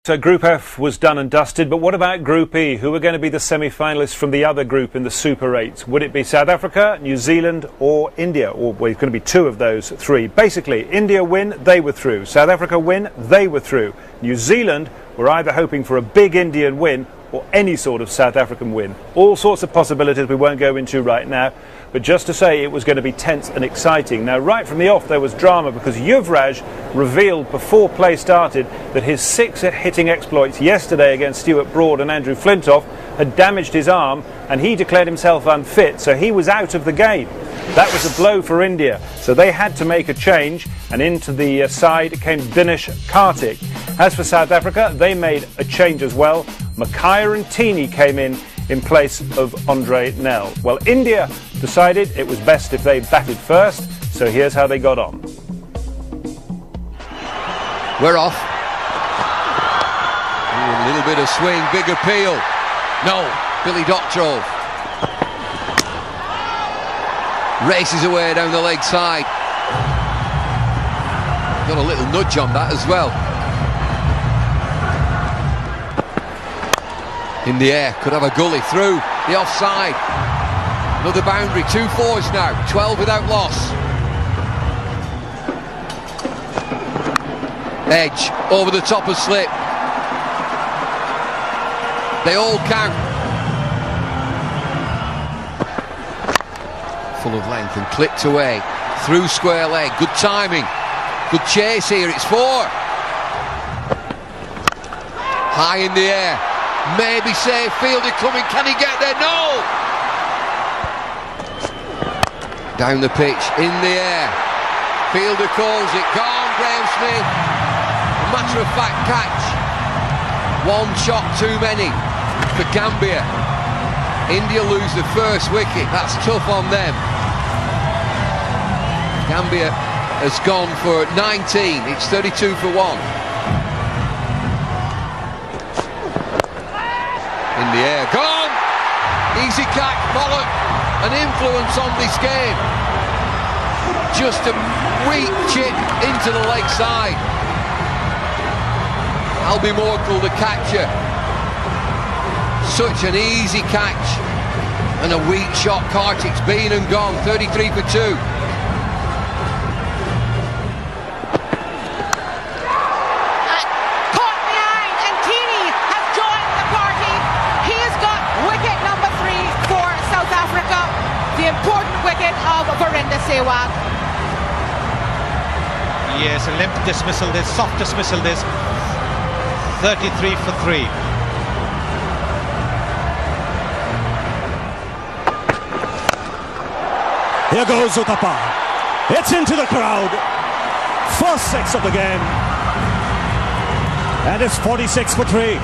So Group F was done and dusted, but what about Group E? Who are going to be the semi-finalists from the other group in the Super 8? Would it be South Africa, New Zealand or India? Or well, it's going to be two of those three. Basically, India win, they were through. South Africa win, they were through. New Zealand were either hoping for a big Indian win or any sort of South African win. All sorts of possibilities we won't go into right now, but just to say it was going to be tense and exciting. Now, right from the off there was drama because Yuvraj revealed before play started that his six-hitting exploits yesterday against Stuart Broad and Andrew Flintoff had damaged his arm, and he declared himself unfit, so he was out of the game. That was a blow for India, so they had to make a change, and into the side came Dinesh Karthik. As for South Africa, they made a change as well. Mackay and Tini came in place of Andre Nell. Well, India decided it was best if they batted first, so here's how they got on. We're off. Ooh, a little bit of swing, big appeal. No, Billy Doctrove races away down the leg side. Got a little nudge on that as well. In the air, could have a gully through the offside. Another boundary, 2 fours now, 12 without loss. Edge over the top of slip. They all count. Full of length and clipped away through square leg. Good timing, good chase here. It's 4. High in the air. Maybe safe, fielder coming, can he get there? No! Down the pitch, in the air. Fielder calls it, gone, Graham Smith. A matter of fact catch. One shot too many for Gambia. India lose the first wicket, that's tough on them. Gambia has gone for 19, it's 32 for 1. In the air, gone! Easy catch, Pollock, an influence on this game. Just a weak chip into the leg side. Albie Morkel, the catcher. Such an easy catch. And a weak shot, Karthik's been and gone, 33 for 2. Yes, a limp dismissal this, soft dismissal this. 33 for 3. Here goes Uthappa. It's into the crowd. First 6 of the game. And it's 46 for 3.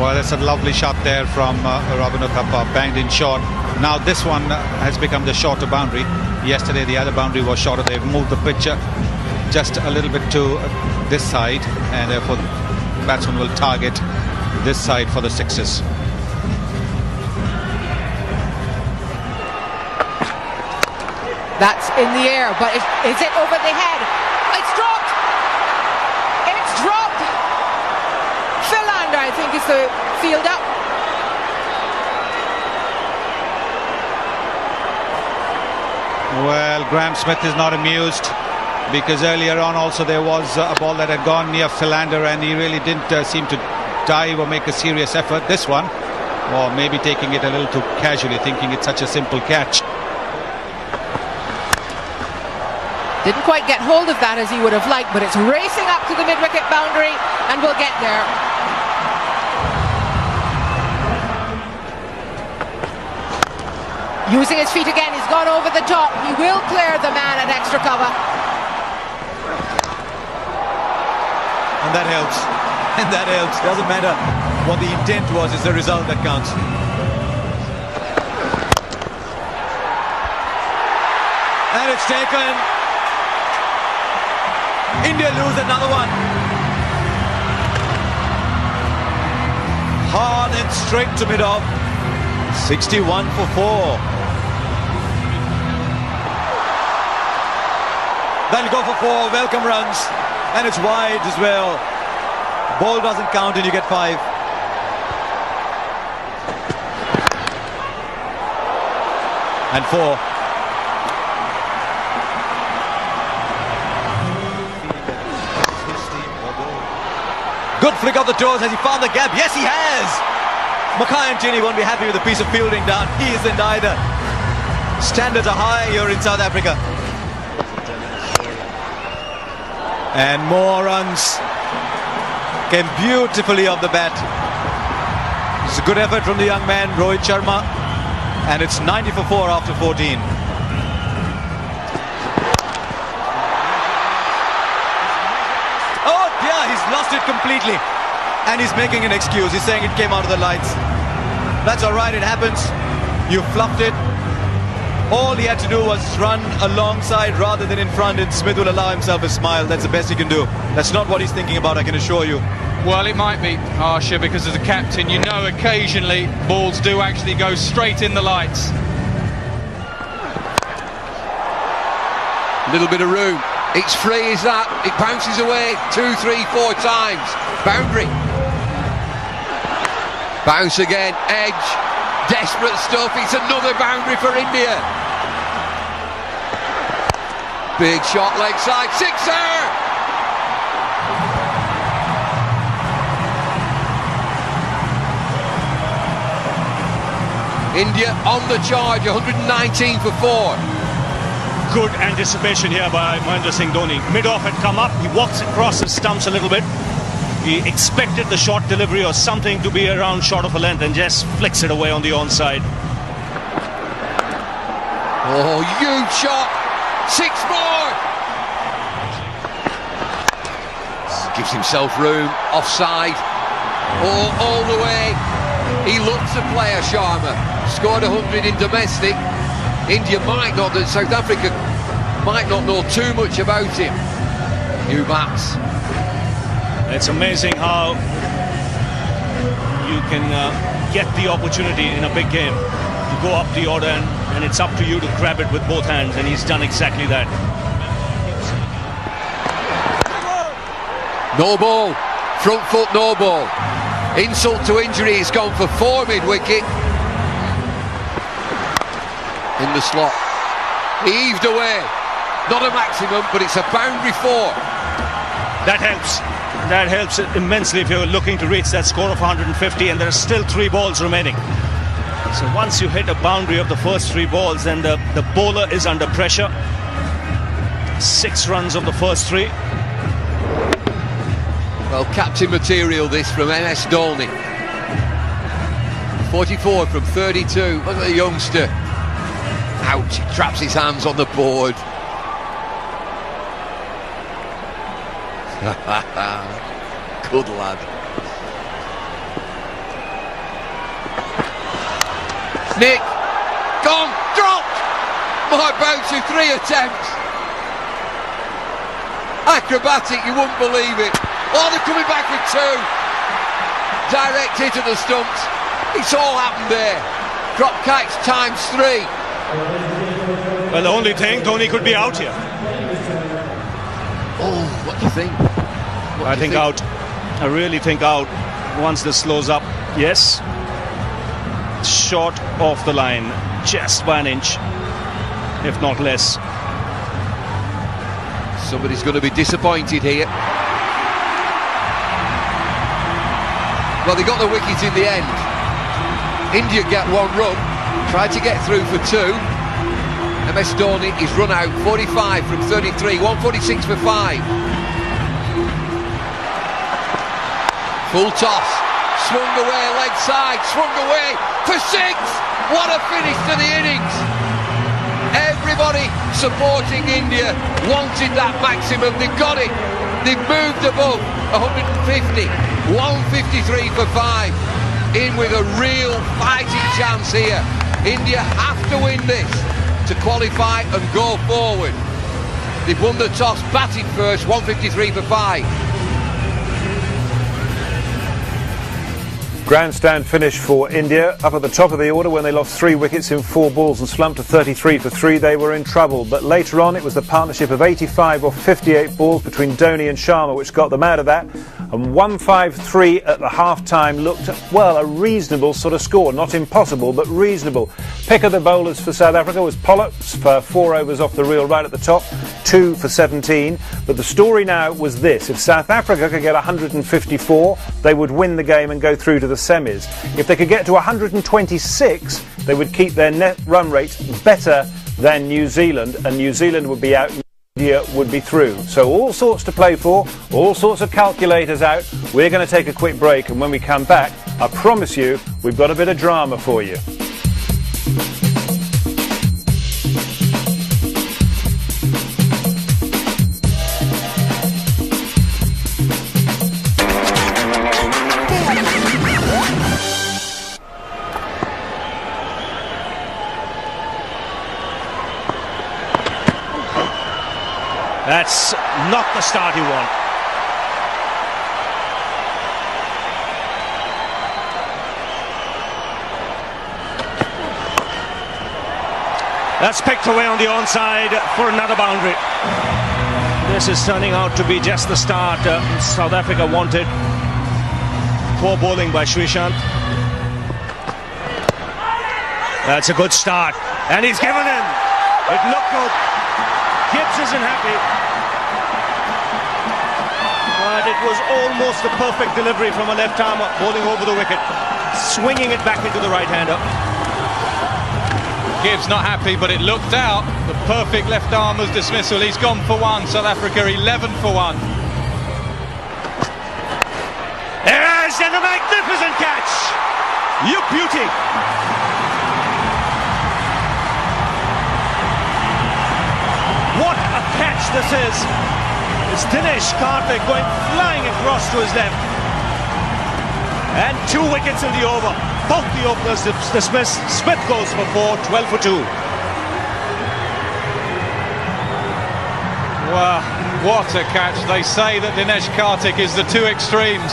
Well, it's a lovely shot there from Robin Uthappa, banged in short. Now this one has become the shorter boundary. Yesterday the other boundary was shorter. They've moved the pitcher just a little bit to this side, and therefore the batsman will target this side for the sixes. That's in the air, but is it over the head? It's dropped! It's dropped! Philander, I think, is the fielder. Well, Graham Smith is not amused, because earlier on also there was a ball that had gone near Philander and he really didn't seem to dive or make a serious effort. This one, or maybe taking it a little too casually, thinking it's such a simple catch. Didn't quite get hold of that as he would have liked, but it's racing up to the mid-wicket boundary and will get there. Using his feet again, he's gone over the top. He will clear the man at extra cover. And that helps. And that helps. Doesn't matter what the intent was, it's the result that counts. And it's taken. India lose another one. Hard and straight to mid-off. 61 for 4. They'll go for 4, welcome runs, and it's wide as well. Ball doesn't count and you get 5. And 4. Good flick of the toes. Has he found the gap? Yes, he has. Mackay and Cheney won't be happy with a piece of fielding down. He isn't either. Standards are high here in South Africa. And more runs. Came beautifully off the bat. It's a good effort from the young man, Rohit Sharma. And it's 90 for 4 after 14. Oh, yeah, he's lost it completely. And he's making an excuse. He's saying it came out of the lights. That's all right, it happens. You fluffed it. All he had to do was run alongside rather than in front, and Smith will allow himself a smile. That's the best he can do. That's not what he's thinking about, I can assure you. Well, it might be harsher because as a captain, you know occasionally balls do actually go straight in the lights. A little bit of room. It's free, is that? It bounces away 2, 3, 4 times. Boundary. Bounce again. Edge. Desperate stuff. It's another boundary for India. Big shot, leg side. Sixer! India on the charge, 119 for 4. Good anticipation here by Mahendra Singh Dhoni. Mid-off had come up. He walks across his stumps a little bit. He expected the short delivery or something to be around short of a length and just flicks it away on the onside. Oh, huge shot. 6 more. Gives himself room. Offside. All the way. He looks a player, Sharma. Scored 100 in domestic. India might not, South Africa might not know too much about him. New bats. It's amazing how you can get the opportunity in a big game. You go up the order and it's up to you to grab it with both hands, and he's done exactly that. No ball. Front foot, no ball. Insult to injury, he's gone for 4 mid-wicket. In the slot. Heaved away. Not a maximum, but it's a boundary 4. That helps. That helps immensely if you're looking to reach that score of 150, and there are still 3 balls remaining. So once you hit a boundary of the first 3 balls, then the bowler is under pressure. 6 runs of the first 3. Well, captain material this from MS Dhoni. 44 from 32. Look at the youngster. Ouch, he traps his hands on the board. Good lad. Nick, gone, dropped. My bouncer, 3 attempts. Acrobatic, you wouldn't believe it. Oh, they're coming back with 2. Direct hit at the stumps. It's all happened there. Drop catch times 3. Well, the only thing, Dhoni could be out here. Oh, what do you think? I think out. I really think out once this slows up. Yes. Short off the line. Just by an inch. If not less. Somebody's going to be disappointed here. Well, they got the wicket in the end. India get 1 run. Tried to get through for 2. MS Dhoni is run out 45 from 33. 146 for 5. Full toss. Swung away, leg side. Swung away for 6. What a finish to the innings. Everybody supporting India wanted that maximum. They got it. They've moved above 150. 153 for 5. In with a real fighting chance here. India have to win this to qualify and go forward. They've won the toss, batted first, 153 for 5. Grandstand finish for India. Up at the top of the order when they lost 3 wickets in 4 balls and slumped to 33 for 3, they were in trouble. But later on it was the partnership of 85 or 58 balls between Dhoni and Sharma which got them out of that. And 153 at the half-time looked, well, a reasonable sort of score. Not impossible, but reasonable. Pick of the bowlers for South Africa was Pollock's for 4 overs off the reel right at the top, 2 for 17. But the story now was this: if South Africa could get 154, they would win the game and go through to the semis. If they could get to 126, they would keep their net run rate better than New Zealand, and New Zealand would be out. India would be through. So all sorts to play for, all sorts of calculators out. We're going to take a quick break, and when we come back, I promise you, we've got a bit of drama for you. That's not the start you want. That's picked away on the onside for another boundary. This is turning out to be just the start South Africa wanted. Poor bowling by Srishant. That's a good start. And he's given in. It looked good. Gibbs isn't happy, but it was almost a perfect delivery from a left-armer bowling over the wicket, swinging it back into the right-hander. Gibbs not happy, but it looked out. The perfect left-armer's dismissal. He's gone for 1. South Africa 11 for 1. There is, and a magnificent catch! You beauty! What a catch this is! It's Dinesh Karthik going flying across to his left. And 2 wickets in the over. Both the openers dismissed. Smith goes for 4, 12 for 2. Wow, what a catch. They say that Dinesh Karthik is the 2 extremes.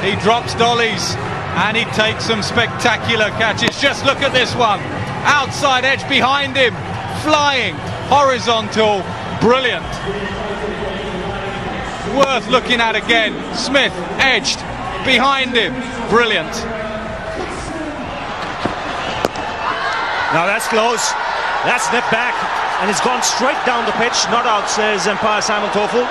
He drops dollies and he takes some spectacular catches. Just look at this one. Outside edge behind him, flying. Horizontal, brilliant. Worth looking at again. Smith edged behind him, brilliant. Now that's close. That's nipped back, and it's gone straight down the pitch. Not out, says Empire Simon Toffel.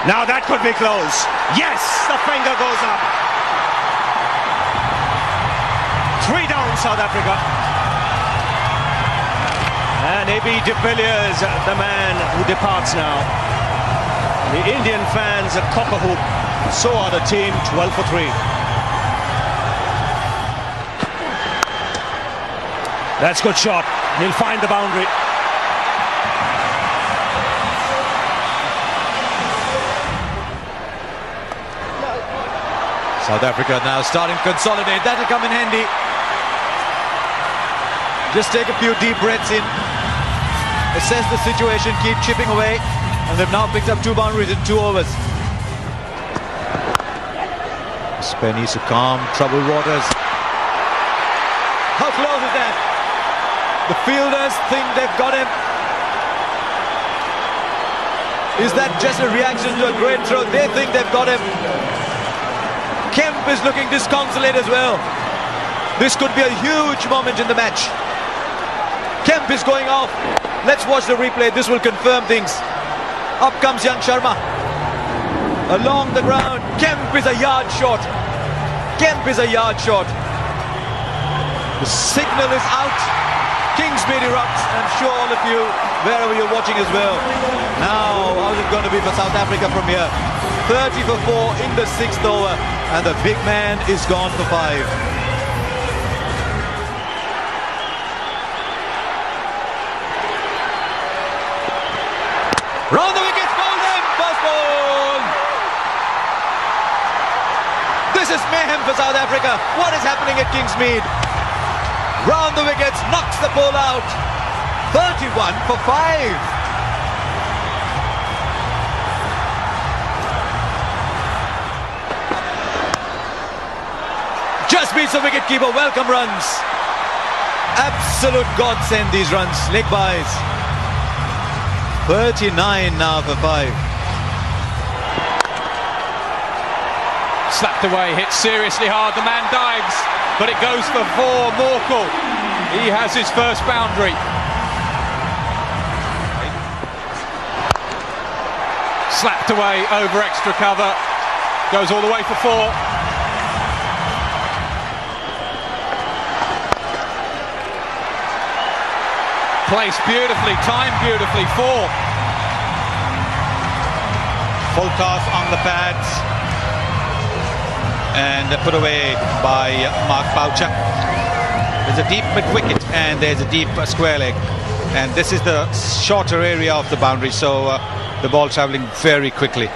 Now that could be close. Yes, the finger goes up. 3 down, South Africa. And A.B. de Villiers, the man who departs now. The Indian fans are cock-a-hoop. So are the team, 12 for 3. That's a good shot. He'll find the boundary. South Africa now starting to consolidate. That'll come in handy. Just take a few deep breaths in, assess the situation, keep chipping away, and they've now picked up 2 boundaries in 2 overs. Spenny to calm troubled waters. How close is that? The fielders think they've got him. Is that just a reaction to a great throw? They think they've got him. Kemp is looking disconsolate as well. This could be a huge moment in the match. Kemp is going off. Let's watch the replay. This will confirm things. Up comes young Sharma. Along the ground. Kemp is a yard short. Kemp is a yard short. The signal is out. Kingsmead erupts. I'm sure all of you, wherever you're watching as well. Now, how's it going to be for South Africa from here? 30 for 4 in the 6th over. And the big man is gone for 5. Round the wickets, golden, first ball. This is mayhem for South Africa. What is happening at Kingsmead? Round the wickets, knocks the ball out. 31 for 5. Just beats the wicketkeeper. Welcome runs. Absolute godsend, these runs. Leg byes. 39 now for 5. Slapped away, hit seriously hard. The man dives, but it goes for 4. Morkel. He has his first boundary. Slapped away over extra cover. Goes all the way for 4. Placed beautifully, timed beautifully. 4. Full toss on the pads. And put away by Mark Boucher. There's a deep mid-wicket and there's a deep square leg. And this is the shorter area of the boundary, so the ball travelling very quickly.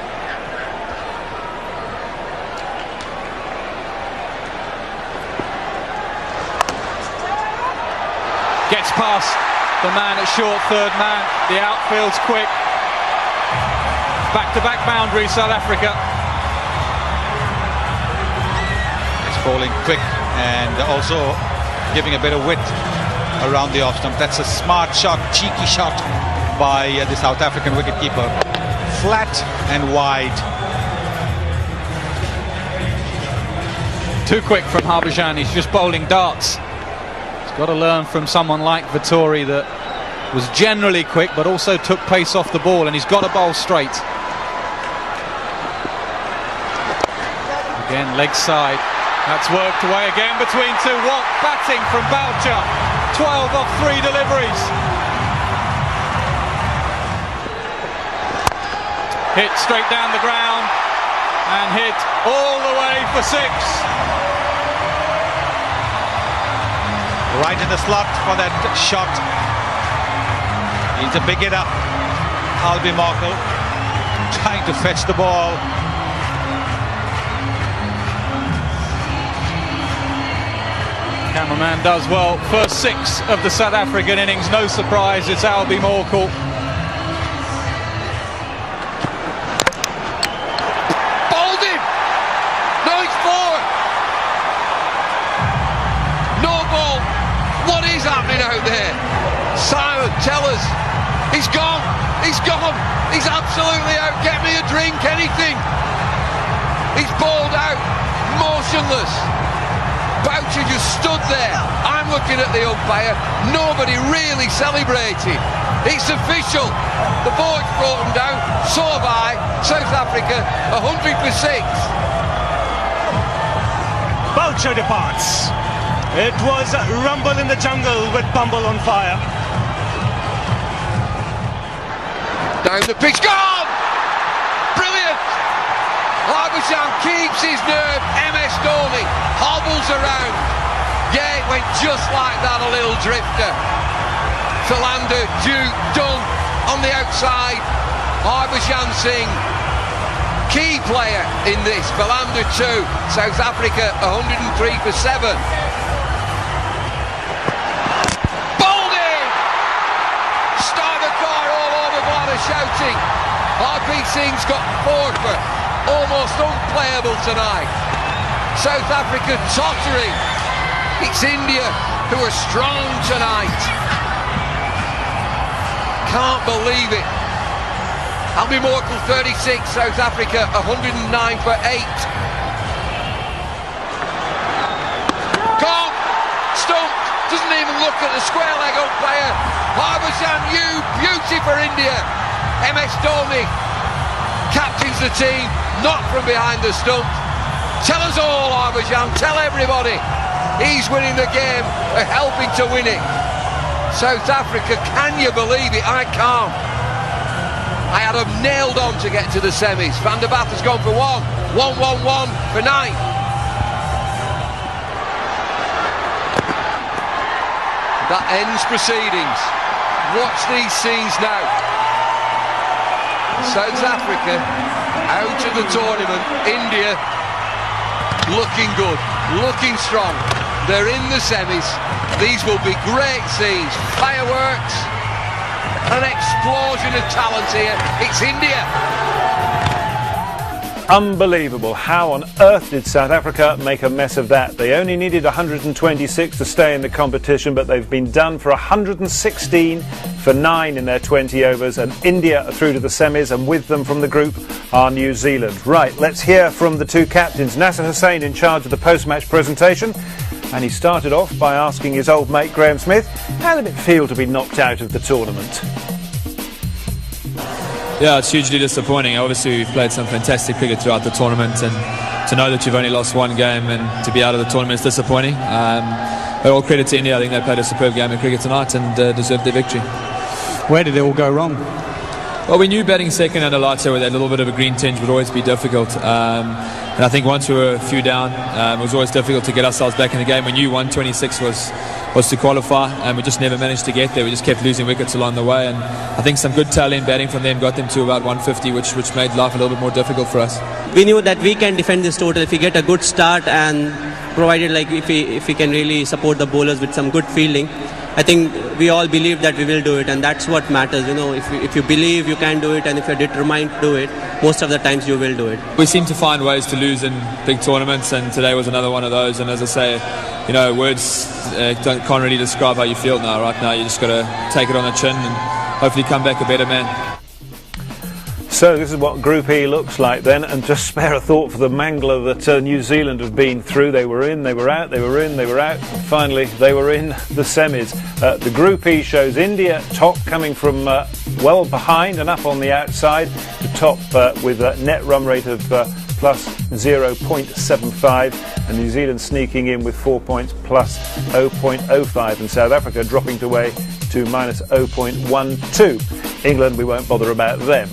Gets past the man at short, third man. The outfield's quick. Back-to-back boundary, South Africa. It's bowling quick and also giving a bit of width around the off stump. That's a smart shot, cheeky shot by the South African wicketkeeper. Flat and wide. Too quick from Harbhajan. He's just bowling darts. He's got to learn from someone like Vettori that was generally quick but also took pace off the ball, and he's got to bowl straight. Again, leg side. That's worked away again between 2. What batting from Boucher. 12 off 3 deliveries. Hit straight down the ground and hit all the way for 6. Right in the slot for that shot. Needs a big hit up. Albie Morkel trying to fetch the ball. Cameraman does well. First 6 of the South African innings. No surprise, it's Albie Morkel. Bowled him! No, it's 4! No ball! What is happening out there? Simon, tell us. He's gone! He's gone! He's absolutely out! Get me a drink, anything! He's bowled out, motionless. Boucher just stood there. I'm looking at the umpire. Nobody really celebrated. It's official. The board's brought him down. So have I. South Africa 100 for 6. Boucher departs. It was a rumble in the jungle with Bumble on fire. Down the pitch. Gone! Brilliant! Harbhajan keeps his nerve. MS Dhoni hobbles around. Yeah, it went just like that, a little drifter. Philander, Duke, done on the outside. Harbhajan Singh, key player in this. Philander 2, South Africa 103 for 7. Bowled in! Start the car all over Bala shouting. RP Singh's got 4 for almost unplayable tonight. South Africa tottering. It's India who are strong tonight. Can't believe it. Albie Morkel 36, South Africa 109 for 8. Gone! Stumped! Doesn't even look at the square leg umpire. Harbhajan, you beauty for India. MS Dhoni captains the team, not from behind the stump. Tell us all, Harbhajan, tell everybody. He's winning the game, helping to win it. South Africa, can you believe it? I can't. I had them nailed on to get to the semis. Van der Vaart has gone for 1. 1-1-1 for 9. That ends proceedings. Watch these scenes now. South Africa out of the tournament. India looking good, looking strong. They're in the semis. These will be great scenes. Fireworks, an explosion of talent here. It's India. Unbelievable. How on earth did South Africa make a mess of that? They only needed 126 to stay in the competition, but they've been done for 116 for 9 in their 20 overs, and India are through to the semis, and with them from the group are New Zealand. Right, let's hear from the two captains. Nasser Hussain in charge of the post-match presentation, and he started off by asking his old mate Graham Smith, how did it feel to be knocked out of the tournament? Yeah, it's hugely disappointing. Obviously, we've played some fantastic cricket throughout the tournament, and to know that you've only lost one game and to be out of the tournament is disappointing. But all credit to India. I think they played a superb game of cricket tonight and deserved their victory. Where did it all go wrong? Well, we knew batting second under lighter with that little bit of a green tinge would always be difficult. And I think once we were a few down, it was always difficult to get ourselves back in the game. We knew 126 was to qualify, and we just never managed to get there. We just kept losing wickets along the way, and I think some good tail-end batting from them got them to about 150, which made life a little bit more difficult for us. We knew that we can defend this total if we get a good start, and provided like if we can really support the bowlers with some good fielding. I think we all believe that we will do it, and that's what matters. You know, if you believe you can do it, and if you're determined to do it, most of the times you will do it. We seem to find ways to lose in big tournaments, and today was another one of those. And as I say, you know, words can't really describe how you feel now. Right now, you just got to take it on the chin and hopefully come back a better man. So this is what Group E looks like then, and just spare a thought for the mangler that New Zealand have been through. They were in, they were out, they were in, they were out, and finally they were in the semis. The Group E shows India top, coming from well behind and up on the outside to top with a net run rate of plus 0.75, and New Zealand sneaking in with 4 points plus 0.05, and South Africa dropping away to minus 0.12. England, we won't bother about them.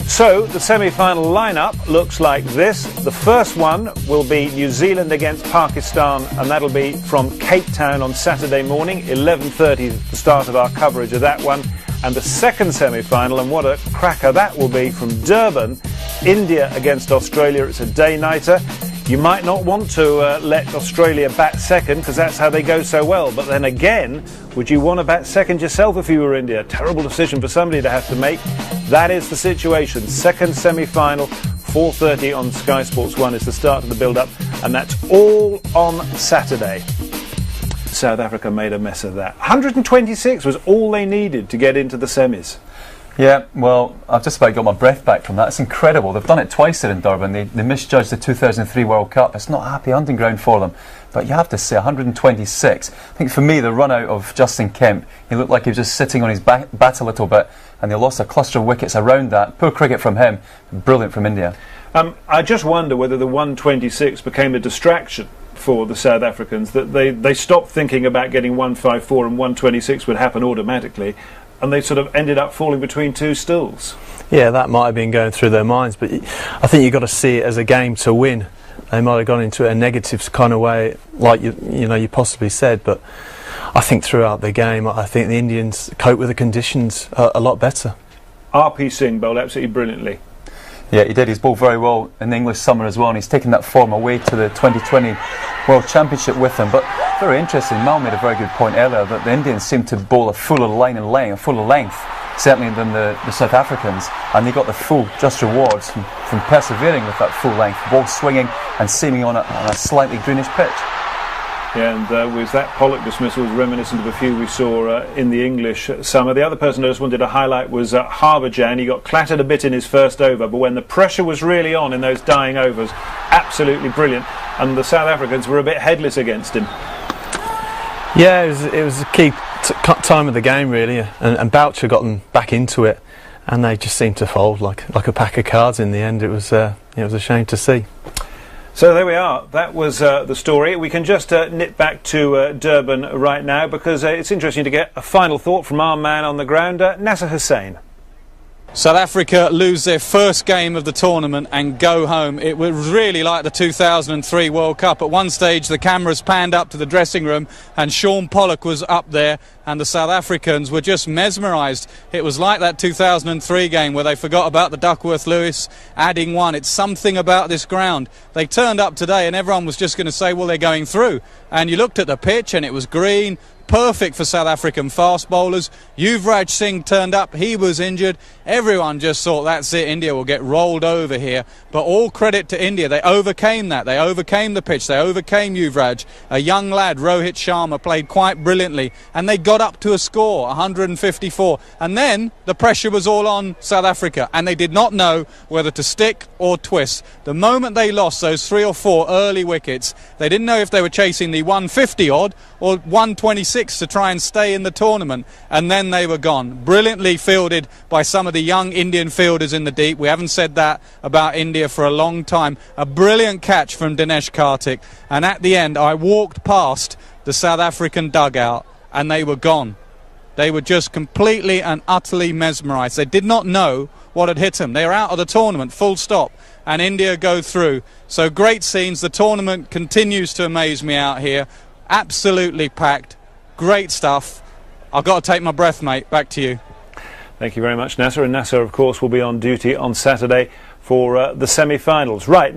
So the semi-final lineup looks like this. The first one will be New Zealand against Pakistan, and that'll be from Cape Town on Saturday morning, 11:30, the start of our coverage of that one. And the second semi-final, and what a cracker that will be, from Durban, India against Australia. It's a day-nighter. You might not want to let Australia bat second, because that's how they go so well. But then again, would you want to bat second yourself if you were India? Terrible decision for somebody to have to make. That is the situation. Second semi-final, 4:30 on Sky Sports 1 is the start of the build-up, and that's all on Saturday. South Africa made a mess of that. 126 was all they needed to get into the semis. Yeah, well, I've just about got my breath back from that. It's incredible. They've done it twice there in Durban. They misjudged the 2003 World Cup. It's not a happy hunting ground for them. But you have to say, 126. I think for me, the run out of Justin Kemp, he looked like he was just sitting on his bat a little bit, and they lost a cluster of wickets around that. Poor cricket from him. Brilliant from India. I just wonder whether the 126 became a distraction for the South Africans, that they stopped thinking about getting 154 and 126 would happen automatically, and they sort of ended up falling between two stools. Yeah, that might have been going through their minds, but I think you've got to see it as a game to win. They might have gone into it a negative kind of way, like you possibly said, but I think throughout the game, I think the Indians cope with the conditions a lot better. R.P. Singh bowled absolutely brilliantly. Yeah, he did. He's bowled very well in the English summer as well, and he's taken that form away to the 2020 World Championship with him. But very interesting, Mal made a very good point earlier that the Indians seem to bowl a fuller line and fuller length, certainly than the South Africans, and they got the full just rewards from persevering with that full length, ball swinging and seeming on a slightly greenish pitch. Yeah, and with that Pollock dismissal was reminiscent of a few we saw in the English summer. The other person I just wanted to highlight was Harbhajan. He got clattered a bit in his first over, but when the pressure was really on in those dying overs, absolutely brilliant. And the South Africans were a bit headless against him. Yeah, it was a key time of the game, really, and Boucher got them back into it, and they just seemed to fold like a pack of cards in the end. It was a shame to see. So there we are. That was the story. We can just nip back to Durban right now, because it's interesting to get a final thought from our man on the ground, Nasser Hussain. South Africa lose their first game of the tournament and go home. It was really like the 2003 World Cup. At one stage the cameras panned up to the dressing room and Sean Pollock was up there, and the South Africans were just mesmerised. It was like that 2003 game where they forgot about the Duckworth-Lewis adding one. It's something about this ground. They turned up today and everyone was just going to say, well, they're going through. And you looked at the pitch and it was green, perfect for South African fast bowlers. Yuvraj Singh turned up, he was injured. Everyone just thought, that's it, India will get rolled over here. But all credit to India, they overcame that. They overcame the pitch, they overcame Yuvraj. A young lad, Rohit Sharma, played quite brilliantly, and they got up to a score, 154. And then the pressure was all on South Africa, and they did not know whether to stick or twist. The moment they lost those 3 or 4 early wickets, they didn't know if they were chasing the 150 odd or 126 to try and stay in the tournament, and then they were gone. Brilliantly fielded by some of the young Indian fielders in the deep. We haven't said that about India for a long time. A brilliant catch from Dinesh Karthik, and at the end I walked past the South African dugout and they were gone. They were just completely and utterly mesmerised. They did not know what had hit them. They were out of the tournament, full stop, and India go through. So great scenes. The tournament continues to amaze me out here. Absolutely packed. Great stuff. I've got to take my breath, mate. Back to you. Thank you very much, Nasser. And Nasser, of course, will be on duty on Saturday for the semi-finals. Right.